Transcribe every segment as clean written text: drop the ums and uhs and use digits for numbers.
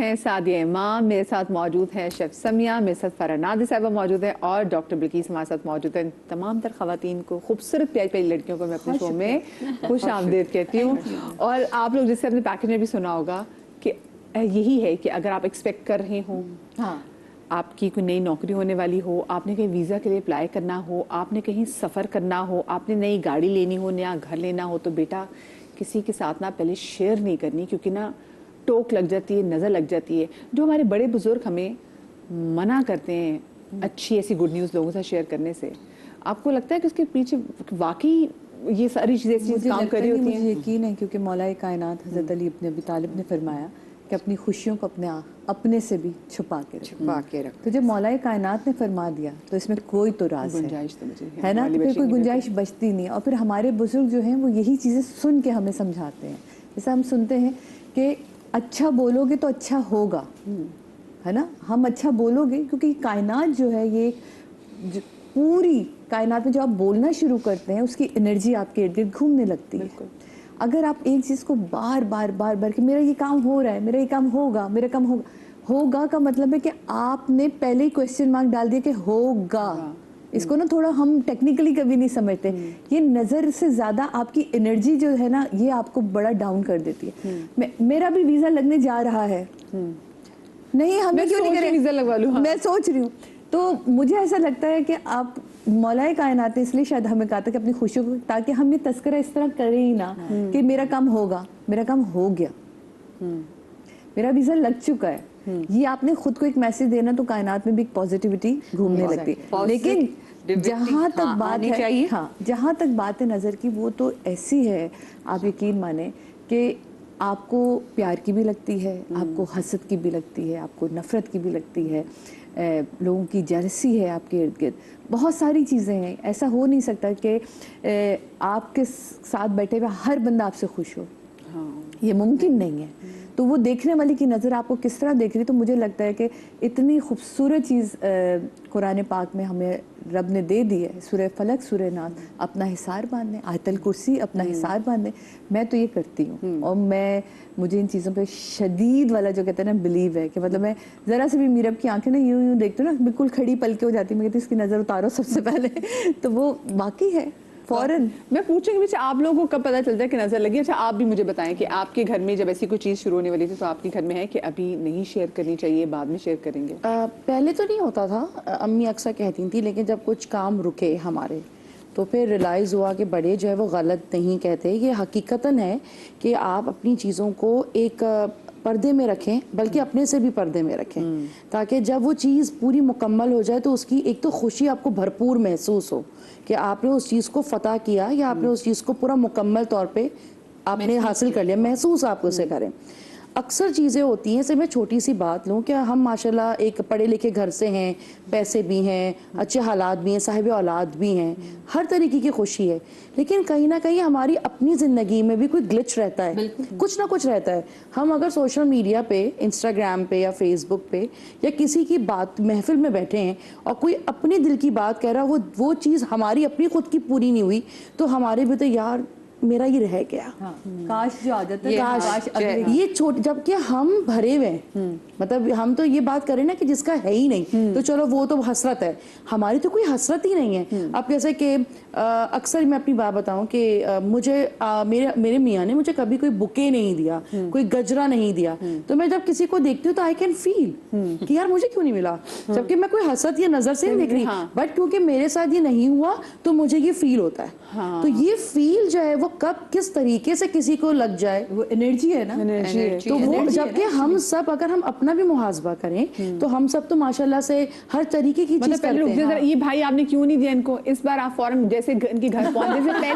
ہیں سعدیہ امام, میرے ساتھ موجود ہیں شیف سمیہ, میرے ساتھ فرح نادر صاحبہ موجود ہیں اور ڈاکٹر بلقیس ہمارے ساتھ موجود ہیں. تمام تر خواتین کو, خوبصورت پیاری پیاری لڑکیوں کو میں اپنے شو میں خوش آمدید کہتی ہوں. اور آپ لوگ جیسے اپنے پیکج میں بھی سنا ہوگا کہ یہی ہے کہ اگر آپ ایکسپیکٹ کر رہے ہوں, آپ کی کوئی نئی نوکری ہونے والی ہو, آپ نے کہیں ویزا کے لیے اپلائی کرنا ہو, آپ نے کہیں سفر کرنا ہو, آپ نے نئی گاڑی لینی ہو, نیا گھر لینا ہو, تو بیٹا کسی کے ساتھ نہ پہلے شیئر نہیں کرنی, کیونکہ نا ٹوک لگ جاتی ہے, نظر لگ جاتی ہے. جو ہمارے بڑے بزرگ ہمیں منع کرتے ہیں اچھی ایسی گڈ نیوز لوگوں سے شیئر کرنے سے, آپ کو لگتا ہے کہ اس کے پیچھے واقعی یہ ساری چیزیں کام کر رہی ہوتی ہیں؟ مجھے یقین ہے, کیونکہ مولا کائنات حضرت علی ابن ابی طالب نے فرمایا کہ اپنی خوشیوں کو اپنے سے بھی چھپا کے رکھو. تو جب مولا کائنات نے فرما دیا تو اس میں کوئی تو راز ہے نا, تو پھر کوئی گنجائش بچتی نہیں. اور پھر ہمارے بزرگ جو ہیں وہ یہی چیزیں سن کے ہمیں سمجھاتے ہیں. جیسے ہم سنتے ہیں کہ اچھا بولو گے تو اچھا ہوگا, ہے نا, ہم اچھا بولو گے کیونکہ کائنات جو ہے, یہ پوری کائنات میں جو آپ بولنا شروع کرتے ہیں اس کی انرجی آپ کے ارد گرد گھومنے لگتی ہے. اگر آپ ایک چیز کو بار بار کہ میرا یہ کام ہو رہا ہے, میرا یہ کام ہوگا, میرا کام ہوگا کا مطلب ہے کہ آپ نے پہلے ہی کوشچن مارک ڈال دیا کہ ہوگا. اس کو نا تھوڑا ہم ٹیکنیکلی کبھی نہیں سمجھتے. یہ نظر سے زیادہ آپ کی انرجی جو ہے نا, یہ آپ کو بڑا ڈاؤن کر دیتی ہے. میرا بھی ویزا لگنے جا رہا ہے, نہیں ہمیں کیوں نہیں کریں, ویزا لگوا لوں, میں سوچ رہی ہوں. تو مجھے ایسا لگتا ہے کہ آپ مولا کائنات نے اس لیے شاید ہمیں کہا تھا کہ اپنی خوشیوں کو, تاکہ ہم یہ تذکرہ اس طرح کریں ہی نہ کہ میرا کام ہوگا, میرا کام ہو گیا, میرا ویزا لگ چکا ہے. یہ آپ نے خود کو ایک میسج دینا تو کائنات میں بھی ایک پازیٹیوٹی گھومنے لگتی ہے. لیکن جہاں تک بات ہے, جہاں تک بات ہے نظر کی, وہ تو ایسی ہے آپ یقین مانیں کہ آپ کو پیار کی بھی لگتی ہے, آپ کو حسد کی بھی لگتی ہے, آپ کو نفرت کی بھی لگتی ہے, لوگوں کی جیلسی ہے آپ کے ارد گرد, بہت ساری چیزیں ہیں. ایسا ہو نہیں سکتا کہ آپ کے ساتھ بیٹھے ہوئے ہر بندہ آپ سے خوش ہو, یہ ممکن نہیں ہے. تو وہ دیکھنے والی کی نظر آپ کو کس طرح دیکھ رہی. تو مجھے لگتا ہے کہ اتنی خوبصورت چیز قرآن پاک میں ہمیں رب نے دے دی ہے, سورہ فلق, سورہ ناس, اپنا حصار باندھنے, آیت الکرسی اپنا حصار باندھنے. میں تو یہ کرتی ہوں, اور مجھے ان چیزوں پہ شدید والا جو کہتے ہیں نا بلیو ہے, کہ مطلب میں ذرا سے بھی میرب کی آنکھیں نا یوں دیکھتی ہوں نا, بالکل کھڑی پلکیں ہو جاتی, میں کہتی ہوں اس کی نظر اتارو سب سے پہلے. تو وہ واقعی ہے فوراً. میں پوچھوں گی آپ لوگوں کو کب پتہ چلتا ہے کہ نظر لگی؟ اچھا آپ بھی مجھے بتائیں کہ آپ کے گھر میں جب ایسی کوئی چیز شروع ہونے والی تھی تو آپ کے گھر میں ہے کہ ابھی نہیں شیئر کرنی چاہیے, بعد میں شیئر کریں گے؟ پہلے تو نہیں ہوتا تھا, امی اکثر کہتی تھیں, لیکن جب کچھ کام رکے ہمارے تو پھر ریلائز ہوا کہ بڑے جو ہے وہ غلط نہیں کہتے. یہ حقیقتاً ہے کہ آپ اپنی چیزوں کو ایک پردے میں رکھیں, بلکہ اپنے سے بھی پردے میں رکھیں, تاکہ جب وہ چیز پوری مکمل ہو جائے تو اس کی ایک تو خوشی آپ کو بھرپور محسوس ہو کہ آپ نے اس چیز کو فتح کیا, یا آپ نے اس چیز کو پورا مکمل طور پہ آپ نے حاصل کر لیا, محسوس آپ اسے کریں. اکثر چیزیں ہوتی ہیں, جیسے میں چھوٹی سی بات لوں کہ ہم ماشاءاللہ ایک پڑھے لکھے گھر سے ہیں, پیسے بھی ہیں, اچھے حالات بھی ہیں, صاحب اولاد بھی ہیں, ہر طریقے کی خوشی ہے, لیکن کہیں نہ کہیں ہماری اپنی زندگی میں بھی کوئی گلچ رہتا ہے, کچھ نہ کچھ رہتا ہے. ہم اگر سوشل میڈیا پہ, انسٹاگرام پہ یا فیس بک پہ یا کسی کی بات محفل میں بیٹھے ہیں اور کوئی اپنے دل کی بات کہہ رہا, وہ چیز ہماری اپنی خود کی پوری نہیں ہوئی, تو ہمارے بھی تو یار میرا یہ رہ گیا, کاش جو عادت ہے, کاش یہ چھوٹ, جبکہ ہم بھرے ہوئے ہیں. مطلب ہم تو یہ بات کریں نا کہ جس کا ہے ہی نہیں تو چلو وہ تو حسرت ہے, ہماری تو کوئی حسرت ہی نہیں ہے. اب جیسے کہ اکثر میں اپنی بات بتاؤں کہ مجھے میرے میاں نے مجھے کبھی کوئی بکے نہیں دیا, کوئی گجرا نہیں دیا, تو میں جب کسی کو دیکھتی ہوں تو آئی کین فیل کہ یار مجھے کیوں نہیں ملا, جبکہ میں کوئی حسرت یا نظر سے نہیں دیکھ رہی, بٹ کیونکہ میرے ساتھ یہ نہیں ہوا تو مجھے یہ فیل ہوتا ہے. تو یہ فیل جو ہے وہ کب کس طریقے سے کسی کو لگ جائے, وہ انرجی ہے نا, تو وہ جبکہ ہم سب اگر ہم اپنا بھی محاسبہ کریں تو ہم سب تو ماشاءاللہ سے ہر طریقے کی چیز کرتے ہیں. یہ بھائی آپ نے کیوں نہیں دیا ان کو, اس بار آپ فوراً جیسے ان کے گھر پہنچے سے پہلے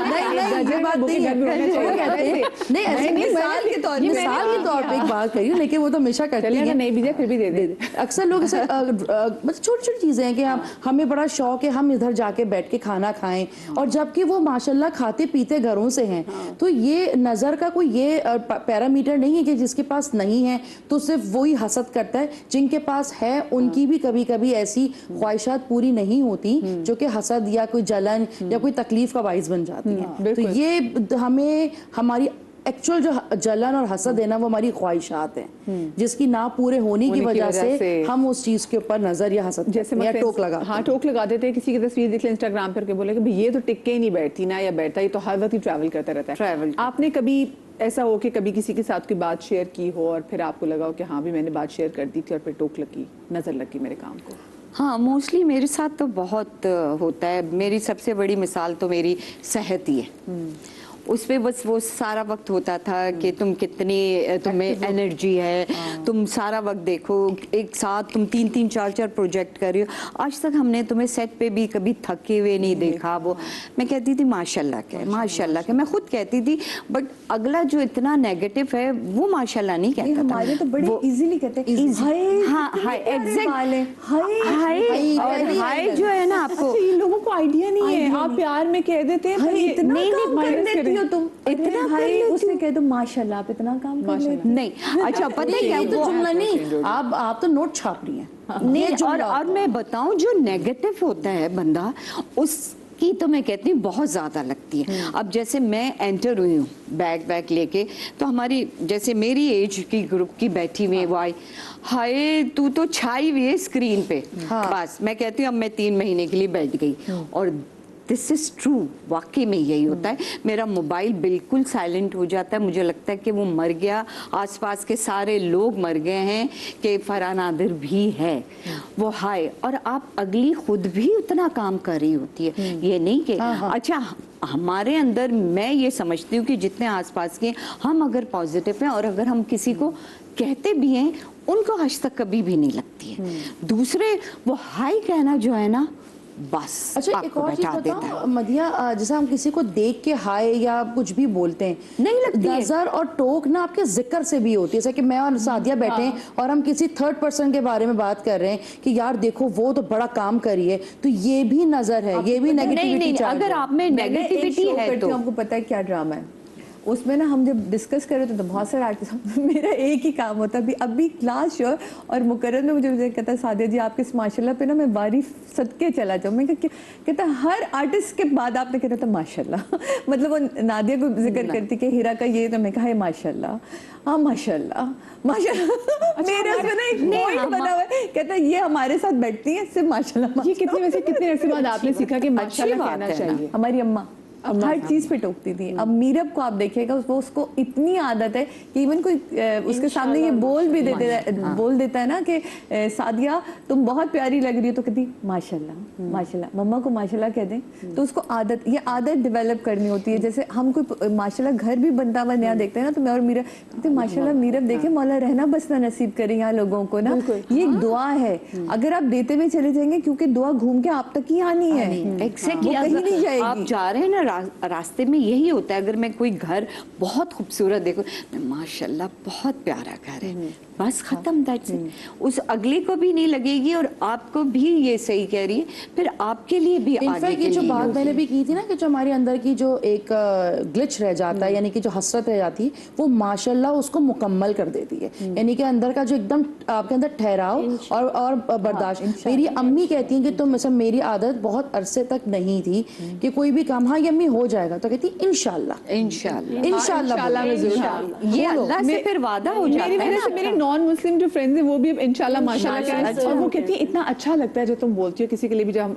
مثال کے طور پہ ایک بات کہی, لیکن وہ تو ہمیشہ کرتے ہیں, نہیں بھی پھر بھی دے دے. اکثر لوگ چھوٹی چھوٹی چیزیں ہیں کہ ہمیں بڑا شوق ہے ہم ادھر جا کے بیٹھ کے کھانا کھائیں, اور جبکہ وہ ماشاءاللہ کھاتے پیتے گھروں سے ہیں. تو یہ نظر کا کوئی یہ پیرامیٹر نہیں ہے کہ جس کے پاس نہیں ہے تو صرف وہی حسد کرتا ہے, جن کے پاس ہے ان کی بھی کبھی کبھی ایسی خواہشات پوری نہیں ہوتی جو کہ حسد یا کوئی جلن یا کوئی تکلیف کا باعث بن جاتی ہیں. تو یہ ہمیں ہماری एक्चुअल जो जलन और हसद है ना वो हमारी ख्वाहिशात हैं जिसकी ना पूरे होने की वजह से हम उस चीज के ऊपर नजर या हसद जैसे या टोक लगा हाँ टोक लगा देते हैं, किसी की तस्वीर देख ले इंस्टाग्राम पर के बोले कि भाई ये तो टिक के ही नहीं बैठती ना, या बैठता ही तो हर वक्त ही ट्रैवल करता रहता है। ट्रैवल आपने कभी ऐसा हो कि कभी किसी के साथ कोई बात शेयर की हो और फिर आपको लगा हो कि हाँ भी मैंने बात शेयर कर दी थी और फिर टोक लगी, नजर लगी मेरे काम को? हाँ, मोस्टली मेरे साथ तो बहुत होता है। मेरी सबसे बड़ी मिसाल तो मेरी सेहत ही है। उसमें बस वो सारा वक्त होता था कि तुम कितनी तुम्हें एनर्जी है, तुम सारा वक्त देखो एक साथ तुम 3-3 4-4 प्रोजेक्ट कर रही हो। आज तक हमने तुम्हें सेट पे भी कभी थके हुए नहीं देखा। वो मैं कहती थी माशाल्लाह के, माशाल्लाह के, मैं खुद कहती थी। बट अगला जो इतना नेगेटिव है वो माशाल्लाह नहीं कहता था। हमारे तो बड़े इजीली कहते हैं हाँ हाय, एग्जैक्ट हाय। और हाय जो है ना आपको, अच्छा, इन लोगों को आइडिया नहीं है, आप प्यार में कह देते हैं पर ये इतना नहीं काम कर देती हो तुम, इतना कर भाई लेती उससे कह दो माशाल्लाह आप इतना काम कर लेती नहीं। अच्छा पता है क्या, ये तो वो जुमला नहीं, आप तो नोट छाप रही हैं। नहीं, और मैं बताऊं जो नेगेटिव होता है बंदा उसकी तो मैं कहती हूँ बहुत ज़्यादा लगती है। अब जैसे मैं एंटर हुई हूँ बैग लेके, तो हमारी जैसे मेरी एज की ग्रुप की बैठी हुई है, वो आई हाय तू तो छाई हुई है स्क्रीन पे। बस मैं कहती हूँ अब मैं 3 महीने के लिए बैठ गई। और दिस इज़ ट्रू, वाकई में यही होता है। मेरा मोबाइल बिल्कुल साइलेंट हो जाता है, मुझे लगता है कि वो मर गया, आसपास के सारे लोग मर गए हैं, कि फरहान नादिर भी है। वो हाय, और आप अगली खुद भी उतना काम कर रही होती है। ये नहीं कि अच्छा हमारे अंदर, मैं ये समझती हूँ कि जितने आसपास के हम अगर पॉजिटिव हैं और अगर हम किसी को कहते भी हैं, उनको आज तक कभी भी नहीं लगती है। दूसरे वो हाय कहना जो है ना, बस अच्छा एक और चीज बताओ मदिया, जैसे हम किसी को देख के हाय या कुछ भी बोलते हैं, नहीं लगती है। नजर और टोक ना आपके जिक्र से भी होती है। जैसे कि मैं और सादिया बैठे हैं और हम किसी थर्ड पर्सन के बारे में बात कर रहे हैं कि यार देखो वो तो बड़ा काम करी है, तो ये भी नजर है, ये भी नेगेटिविटी। नहीं, अगर आप में नेगेटिविटी है तो आपको पता है क्या ड्रामा है उसमें ना, हम जब डिस्कस कर रहे थे तो बहुत सारे आर्टिस्ट, मेरा एक ही काम होता है अभी क्लास शो और मुकर्रर में मुझे कहता है सादिया जी आपके इस माशाल्लाह पे ना मैं बारी सदके चला जाऊँ। मैं कहता हर आर्टिस्ट के बाद आपने कहता था माशाल्लाह मतलब वो नादिया को जिक्र करती कि हीरा का ये, तो मैं कहा माशाल्लाह, हाँ माशाल्लाह माशाल्लाह। मेरे उसमें ना एक पॉइंट बना हुआ है, कहता है ये हमारे साथ बैठती है सिर्फ माशाल्लाह। ये कितने अरसे बाद आपने सीखा कि माशाल्लाह कहना चाहिए? हमारी अम्मा हर चीज पे टोकती थी। अब मीरब को आप देखिएगा, उसको इतनी आदत है कि इवन कोई उसके सामने ये बोल देता है ना कि सादिया तुम बहुत प्यारी लग रही हो, तो कहती माशाल्लाह माशाल्लाह। मम्मा को माशाल्लाह कह दें तो उसको ये आदत डेवलप करनी होती है। जैसे हम कोई माशाल्लाह घर भी बनता हुआ नया देखते हैं ना, तो मैं और मीरब कहते माशाल्लाह मीरब देखे मौला रहना बसना नसीब करे यहाँ लोगों को ना। ये एक दुआ है, अगर आप देते हुए चले जाएंगे क्योंकि दुआ घूम के आप तक ही आनी है, एग्जैक्टली। कहीं नहीं जाएगी। आप जा रहे हैं ना रास्ते में यही होता है, अगर मैं कोई घर बहुत खूबसूरत देखूं, माशाल्लाह बहुत प्यारा घर है, बस खत्म, दैट्स इट। उस अगले को भी नहीं लगेगी और आपको भी ये सही कह रही है, फिर आपके लिए भी आगे के ये जो लिए बात मैंने भी की थी ना कि जो हमारे अंदर की जो एक ग्लिच रह जाता है, यानी कि जो हसरत रह जाती है, वो माशाल्लाह उसको मुकम्मल कर देती है। यानी कि अंदर का जो एकदम आपके अंदर ठहराव और बर्दाश्त। मेरी अम्मी कहती हैं कि तुम मतलब मेरी आदत बहुत अरसे तक नहीं थी कि कोई भी काम, हाँ ये अम्मी हो जाएगा, तो कहती इंशाल्लाह इंशाल्लाह में जरूर। ये अल्लाह से फिर वादा हो जाता है ना। मेरे नॉन मुस्लिम जो फ्रेंड्स हैं वो भी अब इंशाल्लाह माशाल्लाह कह रहे हैं, और वो कहती है इतना अच्छा लगता है जो तुम बोलती हो किसी के लिए भी। जब हम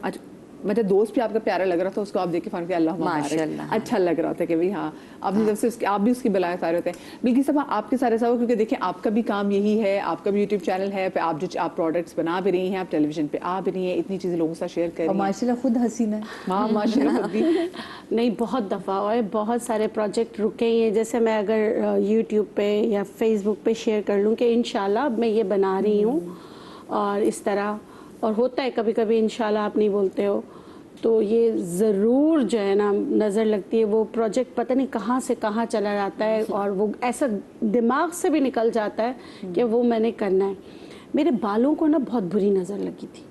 मतलब दोस्त भी आपका प्यारा लग रहा था, उसको आप देख के फन के अल्लाह माशाल्लाह अच्छा लग रहा था कि भाई हाँ अपनी तरफ से आप भी उसकी बलाएं उतारे होते हैं। बल्कि सब आपके सारे सब, क्योंकि देखिए आपका भी काम यही है, आपका भी यूट्यूब चैनल है, फिर आप प्रोडक्ट्स बना भी रही हैं, आप टेलीविजन पे आ भी रही हैं, इतनी चीज़ें लोगों के साथ शेयर कर रही हैं। माशाल्लाह खुद हसीना है। हाँ माशाल्लाह खुद भी। नहीं, बहुत दफ़ा और बहुत सारे प्रोजेक्ट रुके ही हैं। जैसे मैं अगर यूट्यूब पे या फेसबुक पे शेयर कर लूँ कि इंशाल्लाह मैं ये बना रही हूँ और इस तरह, और होता है कभी कभी इंशाल्लाह आप नहीं बोलते हो, तो ये ज़रूर जो है ना नज़र लगती है। वो प्रोजेक्ट पता नहीं कहाँ से कहाँ चला जाता है और वो ऐसा दिमाग से भी निकल जाता है कि वो मैंने करना है। मेरे बालों को ना बहुत बुरी नज़र लगी थी,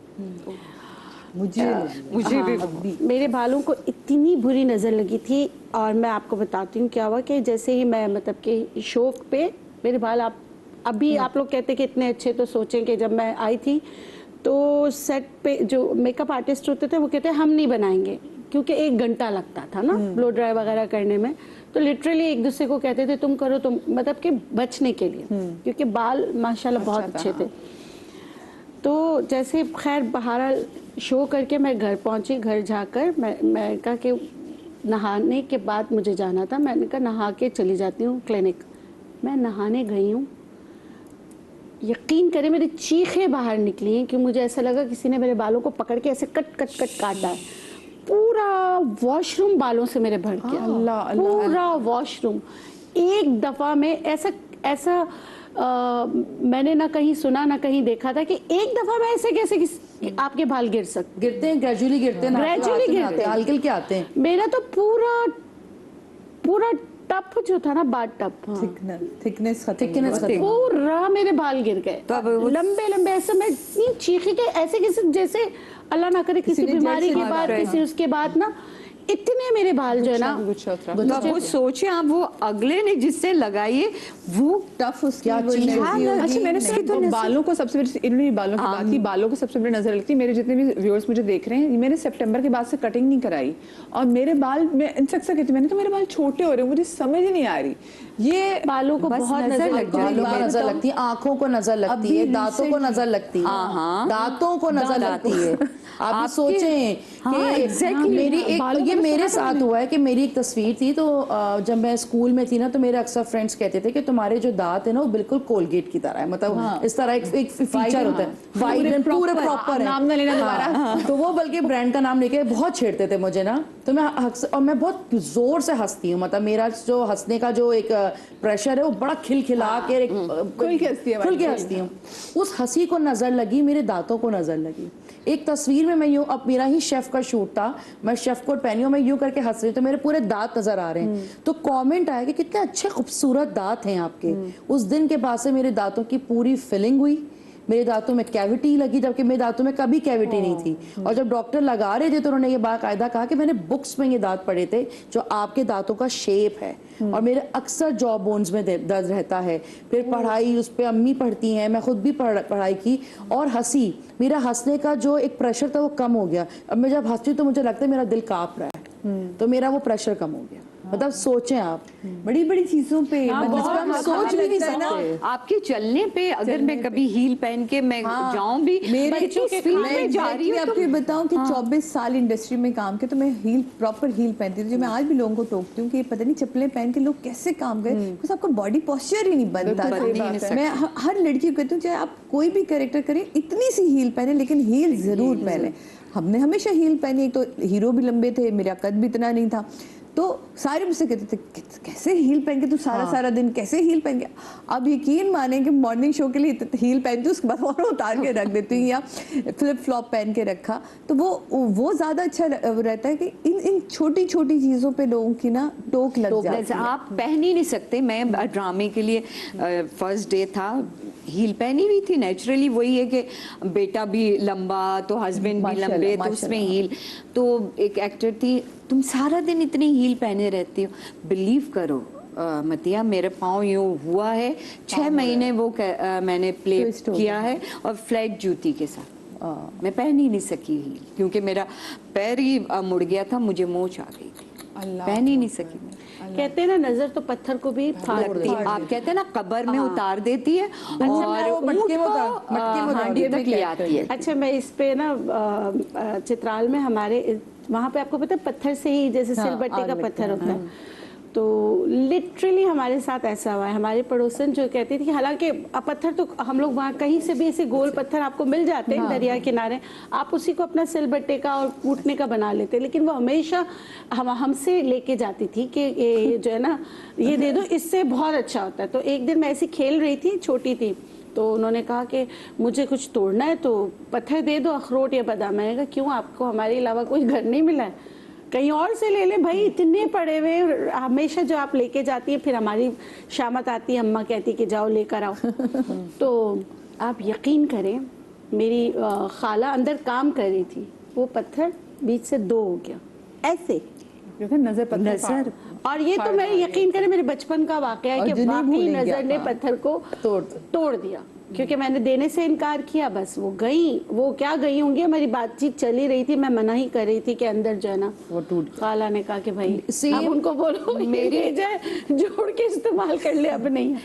मुझे भी मेरे बालों को इतनी बुरी नज़र लगी थी। और मैं आपको बताती हूँ क्या हुआ कि जैसे ही मैं मतलब कि शौक पे मेरे बाल, आप अभी आप लोग कहते कि इतने अच्छे, तो सोचें कि जब मैं आई थी तो सेट पे जो मेकअप आर्टिस्ट होते थे वो कहते हैं हम नहीं बनाएंगे, क्योंकि 1 घंटा लगता था ना ब्लो ड्राई वगैरह करने में। तो लिटरली एक दूसरे को कहते थे तुम करो तुम, मतलब कि बचने के लिए, क्योंकि बाल माशाल्लाह बहुत अच्छे थे। तो जैसे खैर बहरहाल शो करके मैं घर पहुंची, घर जाकर मैं कहा कि नहाने के बाद मुझे जाना था, मैंने कहा नहा के चली जाती हूँ क्लिनिक। मैं नहाने गई हूँ, यकीन करें मेरी चीखें बाहर निकली हैं कि मुझे ऐसा लगा किसी ने मेरे बालों को पकड़ के ऐसे कट कट कट काटा है। पूरा वॉशरूम बालों से मेरे भर गया, पूरा वॉशरूम। एक दफा में ऐसा मैंने ना कहीं सुना ना कहीं देखा था कि एक दफा में ऐसे कैसे आपके बाल गिर सकते, गिरते हैं, ग्रेजुअली गिरते हैं, ग्रेजुअली गिरते हैं, हल्के हल्के आते हैं। मेरा तो पूरा टप जो था ना, बाद टप, थिकनेस पूरा मेरे बाल गिर गए, लंबे लंबे। ऐसे मैं इतनी चीखी के ऐसे किसी जैसे अल्लाह ना करे किसी बीमारी के बाद, किसी उसके बाद ना इतने मेरे बाल जो है ना। तो अब वो सोचे आप, वो अगले ने जिससे लगाइए वो टफ उसकी अच्छा, मैंने तो बालों को सबसे बड़ी, इन्होंने बालों की बात की, बालों को सबसे बड़ी नजर लगती है। मेरे जितने भी व्यूअर्स मुझे देख रहे हैं, मैंने सितंबर के बाद से कटिंग नहीं कराई और मेरे बाल, मैं इनसे अक्सर कहती हूँ, मैंने कहा मेरे बाल छोटे हो रहे हैं, मुझे समझ ही नहीं आ रही। ये बालों को बहुत नजर लगती है, नजर लगती है, आंखों को नजर लगती है, दांतों को नजर लगती है, दांतों को नजर लगती है। आप सोचें कि मेरी एक, ये मेरे साथ हुआ है कि मेरी एक तस्वीर थी, तो जब मैं स्कूल में थी ना, तो मेरे अक्सर फ्रेंड्स कहते थे कि तुम्हारे जो दांत है ना वो बिल्कुल कोलगेट की तरह है, मतलब इस तरह एक फीचर होता है, वाइट पूरे प्रॉपर है, नाम ना लेना दोबारा। तो वो बल्कि ब्रांड का नाम लेके बहुत छेड़ते थे मुझे ना, तो मैं और मैं बहुत जोर से हंसती हूँ, मतलब मेरा जो हंसने का जो एक प्रेशर है वो बड़ा खिलखिला के खुल के हंसती हूँ। उस हंसी को नजर लगी, मेरे दांतों को नजर लगी। एक तस्वीर में मैं यूं, अब मेरा ही शेफ का शूट था, मैं शेफ कोट पहनी हूँ, मैं यूं करके हंस रही हूँ, तो मेरे पूरे दांत नजर आ रहे हैं। तो कमेंट आया कि कितने अच्छे खूबसूरत दांत हैं आपके। उस दिन के बाद से मेरे दांतों की पूरी फिलिंग हुई, मेरे दांतों में कैविटी लगी, जबकि मेरे दांतों में कभी कैविटी नहीं थी। और जब डॉक्टर लगा रहे थे तो उन्होंने ये बाकायदा कहा कि मैंने बुक्स में ये दांत पढ़े थे जो आपके दांतों का शेप है, और मेरे अक्सर जॉ बोन्स में दर्द रहता है। फिर पढ़ाई, उस पर अम्मी पढ़ती हैं, मैं खुद भी पढ़ाई की, और हंसी, मेरा हंसने का जो एक प्रेशर था वो कम हो गया। अब मैं जब हंसती हूँ तो मुझे लगता है मेरा दिल कांप रहा है, तो मेरा वो प्रेशर कम हो गया। मतलब सोचें आप, बड़ी बड़ी चीजों पे मतलब हम सोच भी नहीं सकते। आपके चलने पे अगर मैं कभी हील पहन के मैं जाऊं भी, मेरे बच्चों के फील्ड काम में जा रही हूं, आपको बताऊं कि 24 साल इंडस्ट्री में काम किया, तो मैं हील, प्रॉपर हील पहनती थी, जो मैं आज भी लोगों को टोकती हूँ कि पता नहीं चप्पलें पहन के लोग कैसे काम करें, बिकॉज़ आपका बॉडी पोस्चर ही नहीं बनता। मैं हर लड़की को कहती हूँ चाहे आप कोई भी कैरेक्टर करें, इतनी सी हील पहने, लेकिन हील जरूर पहने। हमने हमेशा हील पहनी, एक तो हीरो भी लंबे थे, मेरा कद भी इतना नहीं था, तो सारे मुझसे कहते थे कैसे हील पहन के तू सारा दिन कैसे हील पहन के। अब यकीन माने कि मॉर्निंग शो के लिए हील पहनती हूँ, उसके बाद और उतार के रख देती हूँ, या फ्लिप फ्लॉप पहन के रखा, तो वो ज़्यादा अच्छा रहता है कि इन छोटी छोटी चीज़ों पे लोगों की ना टोक लग जाती है। आप पहन ही नहीं सकते। मैं ड्रामे के लिए फर्स्ट डे था, हील पहनी हुई थी, नेचुरली वही है कि बेटा भी लंबा तो हस्बैंड भी लंबे, तो उसमें हील। तो एक एक्टर थी, तुम सारा दिन इतनी हील पहने रहती हो। बिलीव करो मतिया, मेरे पाँव यूँ हुआ है, 6 महीने वो मैंने प्ले किया है, और फ्लैट जूती के साथ मैं पहन ही नहीं सकी हील, क्योंकि मेरा पैर ही मुड़ गया था, मुझे मोच आ गई थी, पहन ही नहीं सकी मैं। कहते हैं ना नजर तो पत्थर को भी फाड़ देती है। आप कहते हैं ना कब्र में उतार देती है, और मटके में हांडी तक ले आती है। अच्छा, मैं इस पे ना चित्राल में हमारे वहाँ पे आपको पता है पत्थर से ही, जैसे सिलबट्टे का पत्थर होता है, तो लिटरली हमारे साथ ऐसा हुआ है। हमारे पड़ोसन जो कहती थी कि हालांकि पत्थर तो हम लोग वहाँ कहीं से भी ऐसे गोल पत्थर आपको मिल जाते हैं दरिया किनारे, आप उसी को अपना सिलबट्टे का और कूटने का बना लेते हैं, लेकिन वो हमेशा हमसे लेके जाती थी कि ये जो है ना ये दे दो, इससे बहुत अच्छा होता है। तो एक दिन मैं ऐसी खेल रही थी, छोटी थी, तो उन्होंने कहा कि मुझे कुछ तोड़ना है तो पत्थर दे दो, अखरोट या बादाम। मैंने कहा क्यों, आपको हमारे अलावा कोई घर नहीं मिला है, कहीं और से ले ले भाई, इतने पड़े हुए हमेशा जो आप लेके जाती है। फिर हमारी शामत आती है, अम्मा कहती कि जाओ लेकर आओ। तो आप यकीन करें, मेरी खाला अंदर काम कर रही थी, वो पत्थर बीच से 2 हो गया ऐसे, नजर और ये तो मैं यकीन करें मेरे बचपन का वाकया है और कि जिन्हें वाकई भूलेंगे नजर ने आप, पत्थर को तोड़ दिया, क्योंकि मैंने देने से इनकार किया, बस वो गई, वो क्या गई होंगी, हमारी बातचीत चली रही थी, मैं मना ही कर रही थी कि अंदर जो है ना वो टूट खाला ने कहा कि भाई Same अब उनको बोलो मेरी जोड़ के इस्तेमाल कर ले, अब नहीं है।